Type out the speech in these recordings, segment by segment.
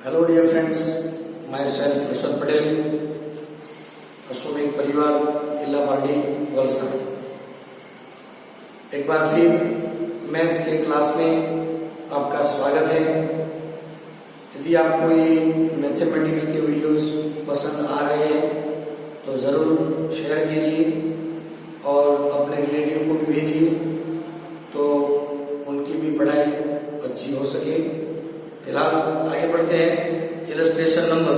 Hello dear friends, myself Yashwant Patel, Ashwamegh परिवार, जिला party, Valsad. एक बार फिर मैथ्स के क्लास में आपका स्वागत है। यदि आपको ये मैथमेटिक्स के वीडियोस पसंद आ रहे हैं तो ज़रूर शेयर कीजिए और अपने रिलेटिव को भी भेजिए तो उनकी भी पढ़ाई अच्छी हो सके। फिलहाल आगे बढ़ते हैं। Illustration number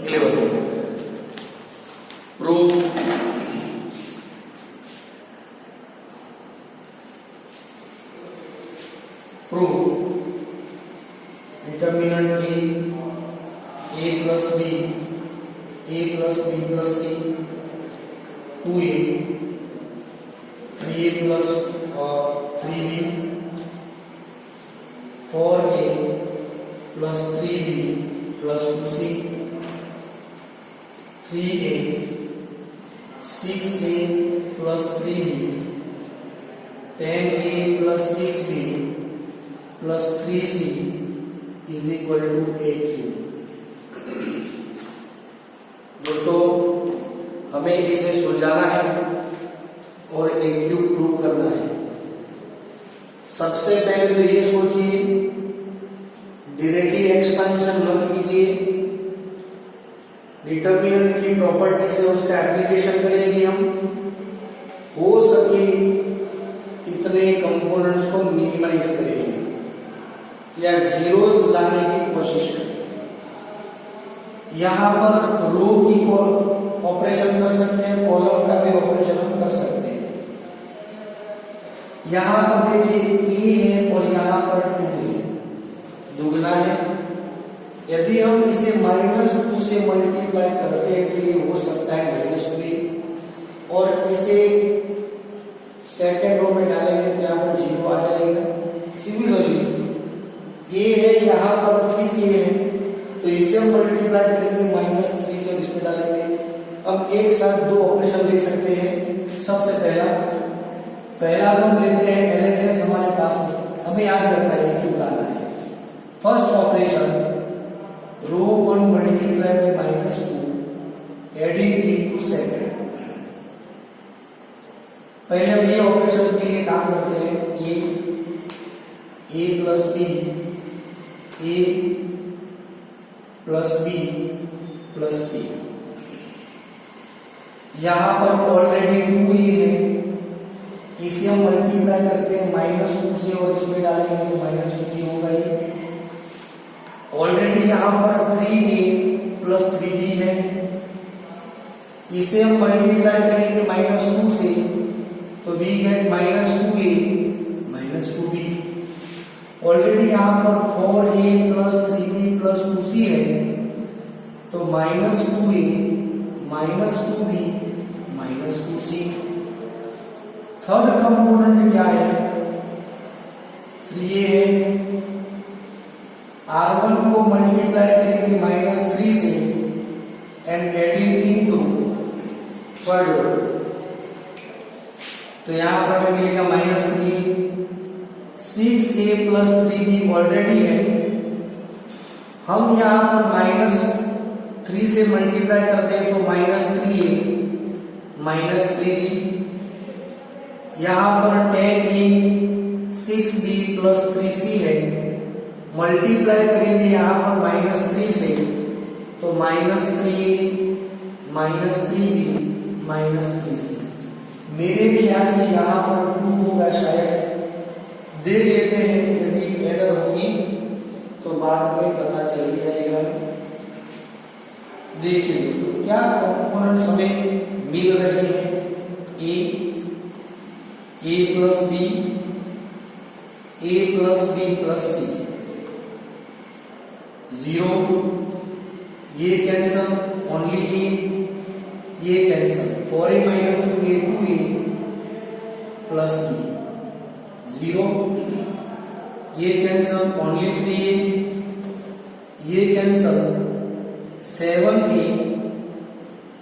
11, prove determinant a plus b plus c 2a 3a plus 3b 4a plus 3b plus 2c 3a 6a plus 3b 10a plus 6b plus 3c is equal to aq। दोस्तों, हमें इसे सुलझाना है और एक cube prove करना है। सबसे पहले तो ये सोचिए, डायरेक्टली एक्सपेंशन मत कीजिए, डिटर्मिनेंट की प्रॉपर्टी से उसका एप्लीकेशन करेंगे। हम हो सके इतने कंपोनेंट्स को मिनिमाइज करेंगे या जीरोस लाने की कोशिश करेंगे। यहां पर रो की ऑपरेशन कर सकते हैं, कॉलम का भी ऑपरेशन हम कर सकते हैं। यहां पर देखिए ए है और यहां पर 2 है, दुगना है। यदि हम इसे -2 से मल्टीप्लाई करते हैं तो ये हो सकता है -2 और इसे सेकंड रो में डालेंगे तो यहाँ पर 0 आ जाएगा। सिमिलरली ए है, यहाँ पर 3a है तो इसे हम मल्टीप्लाई करेंगे -3 से इसमें डालेंगे। अब एक साथ दो ऑपरेशन ले सकते हैं। सबसे पहला हम लेते हैं एलएचएस हमारे पास में, हमें याद रखना है क्यों लाना है। First operation row 1 multiply by -2 adding into second. पहले हम ये ऑपरेशन के लिए काम करते हैं। a plus b plus c। यहां पर ऑलरेडी 2a है, इसे हम मल्टीप्लाई करते हैं -2 से और इसमें डालेंगे तो -2 होगा। ये ऑलरेडी यहां पर 3a plus 3b है, इसे हम मल्टीप्लाई करेंगे -2 से तो we get -2a -2b। Already यहां पर 4a plus 3b plus 2c है तो -2a -2b -2c। Third component क्या है? 3a है, r1 को मल्टीप्लाई करेंगे -3 से and adding into third row तो यहां पर हमें मिलेगा -3। 6a plus 3b ऑलरेडी है, हम यहां पर -3 से मल्टीप्लाई करते हैं तो -3a -3b। यहां पर 10a 6b plus 3c है, मल्टीप्लाई करेंगे यहां पर -3 से तो -3a -3b -3c। मेरे ख्याल से यहां पर 2 होगा, शायद देख लेते हैं। यदि एरर होगी तो बाद में पता चल जाएगा। देखिए दोस्तों, क्या कंपोनेंट्स हमें मिल रहे हैं। a plus b plus c 0, ये कैंसल, ओनली a, ये cancel, 4a -2a 2a plus b 0, ये कैंसल, ओनली 3a, ये कैंसल, 7a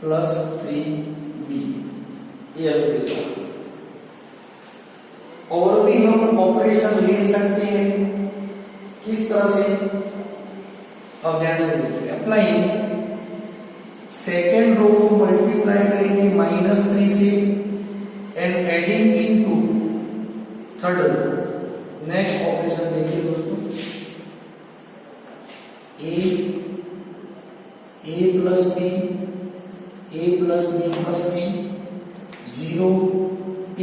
plus 3b। ये देखो, और भी हम ऑपरेशन ले सकते हैं। किस तरह से? अब ध्यान से देखिए, अप्लाई सेकेंड रो को मल्टीप्लाई करेंगे -3 से and adding into third row. Next operation देखिए दोस्तों, A plus B plus C 0 a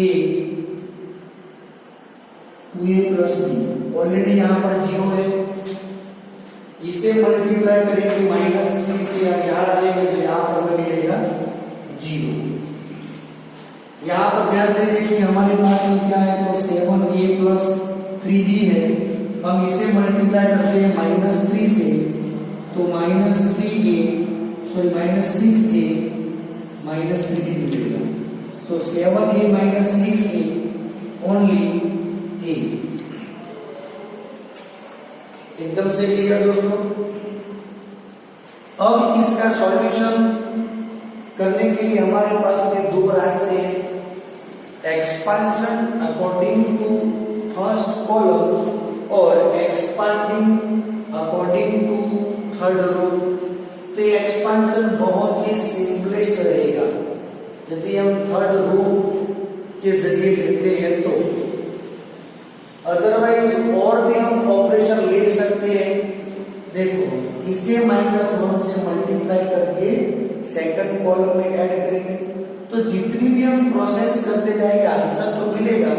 2a plus B, already यहां पर 0 है, इसे मल्टीप्लाई करेंगे -3 से, यहां डालेंगे तो यहां पर मिलेगा 0। यहां पर ध्यान से देखिए हमारे पास में क्या है, तो 7a प्लस 3b है, हम इसे मल्टीप्लाई करते हैं -3 से, तो -3a -6a -3b मिलेगा, तो 7a - 6a ओनली a। एकदम से क्लियर दोस्तों। अब इसका सॉल्यूशन करने के लिए हमारे पास में दो रास्ते हैं, expansion according to first column और expanding according to third row. तो ये एक्सपांशन बहुत ही सिंपलेस्ट रहेगा यदि हम थर्ड रो के जरिए लेते हैं तो, अदरवाइज और भी हम ऑपरेशन ले सकते हैं। देखो इसे -1 से मल्टीप्लाई करके सेकंड कॉलम में ऐड करेंगे, तो जितनी भी हम प्रोसेस करते जाएंगे आंसर तो मिलेगा,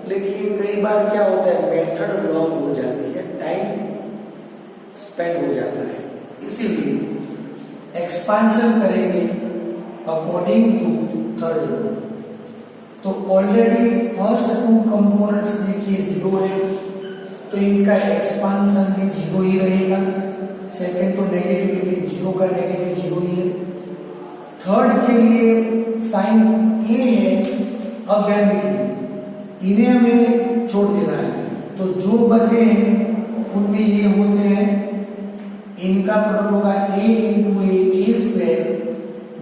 लेकिन कई बार क्या होता है मेथड लॉन्ग हो जाती है, टाइम स्पेंड हो जाता है, इसीलिए एक्सपांशन करेंगे अकॉर्डिंग टू थर्ड रो। तो ऑलरेडी फर्स्ट टू कंपोनेंट्स देखिए 0 है, तो इनका एक्सपांशन भी 0 ही रहेगा, सेकंड तो नेगेटिव, लेकिन 0 का नेगेटिव 0 ही है। थर्ड के लिए साइन ए है, अब ध्यान देखिए इन्हें हमें छोड़ देना है, तो जो बचे हैं उनमें ये होते हैं, इनका प्रोडक्ट होगा a into A square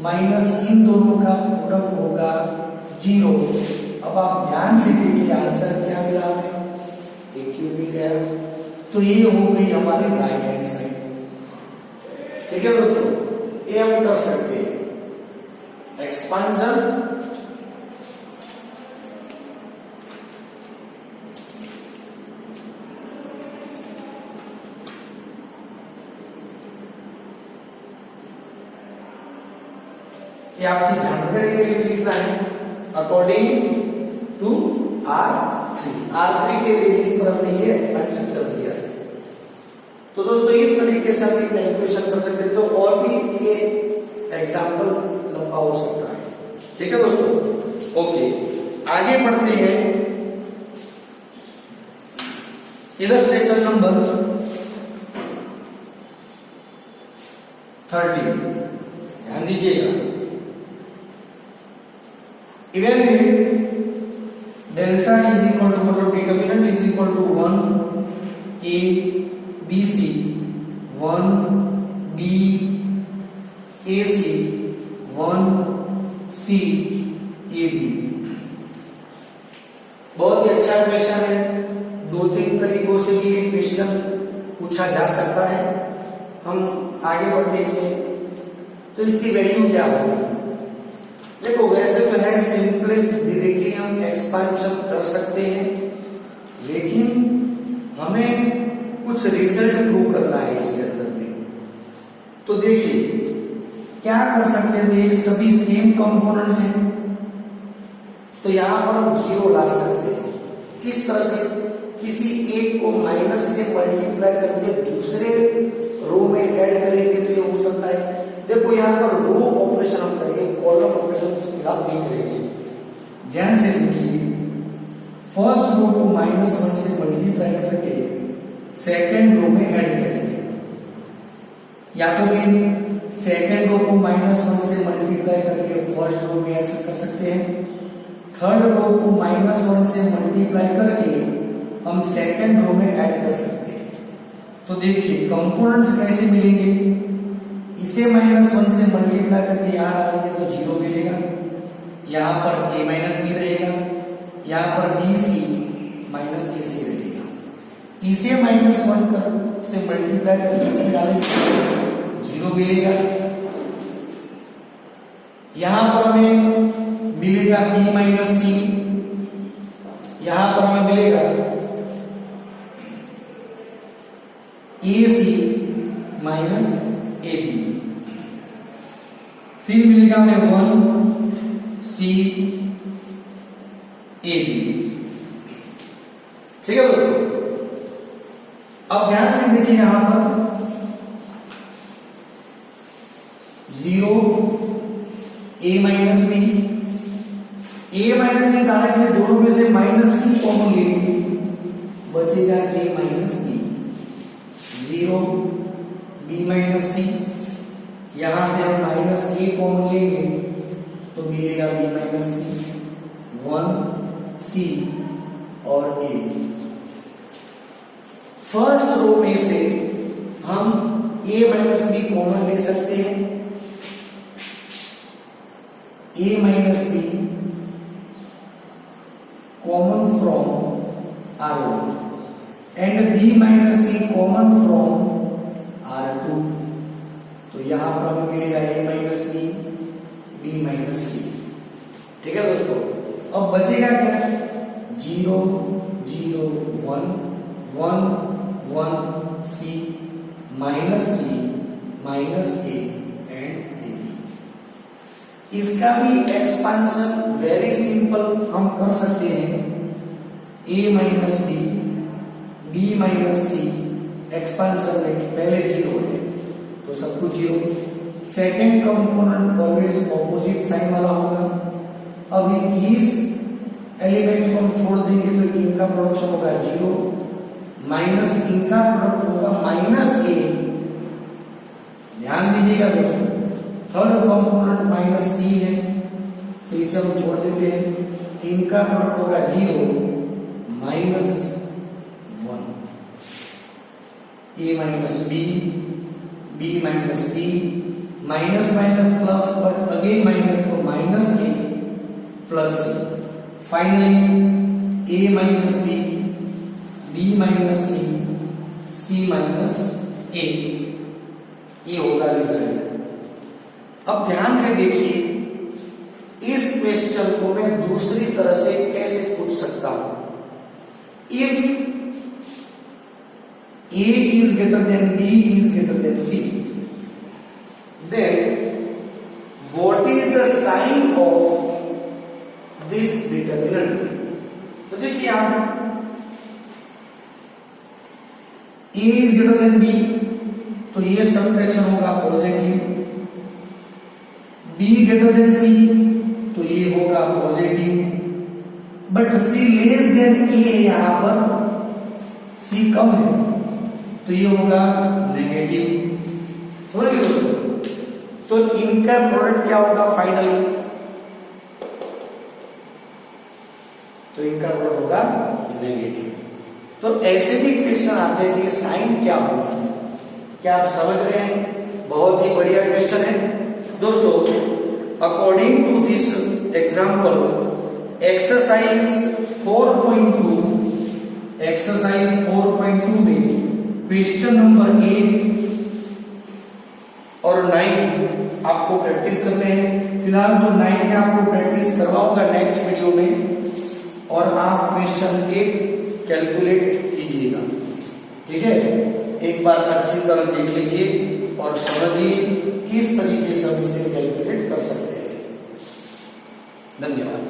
minus इन दोनों का प्रोडक्ट होगा 0। अब आप ध्यान से देखिए आंसर क्या मिला हमें, a क्यूब मिल गया, तो ये हो गई हमारी राइट हैंड साइड। ठीक है दोस्तों, ये हम कर सकते हैं एक्सपांशन ये आपकी जानकारी के लिए लिखना है अकॉर्डिंग टू R3 के बेसिस पर हमने ये एक्सपेंशन कर दिया है। तो दोस्तों इस तरीके से हम कैलकुलेशन कर सकते हैं, तो और भी एक एग्जांपल लंबा हो सकता है। ठीक है दोस्तों, ओके आगे बढ़ते हैं, इलस्ट्रेशन नंबर 30, ध्यान दीजिएगा। Evaluate delta is equal to, मतलब determinant is equal to 1 a b c 1 b a c 1 c a b। बहुत ही अच्छा क्वेश्चन है, 2-3 तरीकों से भी ये क्वेश्चन पूछा जा सकता है। हम आगे बढ़ते इसमें, तो इसकी वैल्यू क्या होगी। देखो वैसे तो है सिंपलेस्ट, डायरेक्टली हम एक्सपांशन कर सकते हैं, लेकिन हमें कुछ रिजल्ट प्रूव करना है इसके अंदर में। तो देखिए क्या कर सकते हैं, ये सभी सेम कंपोनेंट्स हैं, तो यहां पर हम 0 ला सकते हैं। किस तरह से, किसी एक को माइनस से मल्टीप्लाई करके दूसरे रो में ऐड करेंगे तो ये हो सकता है। देखो यहाँ पर रो ऑपरेशन हम करेंगे, कॉलम ऑपरेशन फिलहाल नहीं करेंगे। ध्यान से देखिए, फर्स्ट रो को -1 से मल्टीप्लाई करके सेकेंड रो में ऐड करेंगे, या तो फिर सेकेंड रो को -1 से मल्टीप्लाई करके फर्स्ट रो में ऐड कर सकते हैं, थर्ड रो को -1 से मल्टीप्लाई करके हम सेकेंड रो में ऐड कर सकते हैं। तो देखिए कंपोनेंट्स कैसे मिलेंगे, इसे -1 से मल्टीप्लाई करके यहां डालेंगे तो 0 मिलेगा, यहां पर a - b रहेगा, यहां पर bc - ac रहेगा। इसे -1 कर से मल्टीप्लाई करके डालेंगे 0 मिलेगा। यहां पर हमें मिलेगा b माइनस सी, यहां पर हमें मिलेगा ए सी माइनस ए बी, फिर मिलेगा हमें 1 सी ए बी। ठीक है दोस्तों, अब ध्यान से देखिए यहां पर 0 a minus b, a minus b लाने के लिए दोनों में से माइनस सी कॉमन लेंगे, बचेगा a minus B. 0 b minus C, यहां से हम माइनस a कॉमन लेंगे तो मिलेगा b माइनस सी, 1 c और a b। फर्स्ट रो में से हम a माइनस बी कॉमन ले सकते हैं, a minus B common from R1 and b minus C common from R2। तो यहां पर हमें मिलेगा a minus B, b minus C. ठीक है दोस्तों, अब बचेगा क्या? 0 0 1 1 1 c minus a and a। इसका भी एक्सपांशन वेरी सिंपल हम कर सकते हैं, a minus b, b minus c, expansion में पहले 0 है तो सब कुछ 0, second component always opposite sign वाला होगा। अभी इस एलिमेंट्स को हम छोड़ देंगे तो इनका प्रोडक्शन होगा 0 माइनस इनका प्रोडक्ट होगा माइनस a। ध्यान दीजिएगा दोस्तों, थर्ड कंपोनेंट माइनस c है तो इसे हम छोड़ देते हैं, इनका प्रोडक्ट होगा 0 minus 1, a minus b, b minus c, minus minus plus, but again minus तो minus a plus c, finally a minus b, b minus c, c minus a, ये होगा रिजल्ट। अब ध्यान से देखिए, इस क्वेश्चन को मैं दूसरी तरह से कैसे पूछ सकता हूं। If a is greater than b is greater than c, then what is the sign of this determinant? तो देखिए आप a is greater than b तो ये सबट्रैक्शन होगा positive, b greater than c तो ये होगा positive, but c less than a है, यहां पर c कम है तो ये होगा नेगेटिव। समझ गए दोस्तों? तो इनका प्रोडक्ट क्या होगा फाइनली? तो इनका प्रोडक्ट होगा नेगेटिव। तो ऐसे भी क्वेश्चन आते हैं कि साइन क्या होगा, क्या आप समझ रहे हैं? बहुत ही बढ़िया क्वेश्चन है दोस्तों। According to this example, exercise 4.2 में क्वेश्चन नंबर 8 और 9 आपको प्रैक्टिस करने हैं। फिलहाल तो 9 में आपको प्रैक्टिस करवाऊंगा नेक्स्ट वीडियो में, और आप क्वेश्चन 8 कैलकुलेट कीजिएगा। ठीक है, एक बार अच्छी तरह देख लीजिए और समझिए किस तरीके से हम इसे कैलकुलेट कर सकते हैं। धन्यवाद।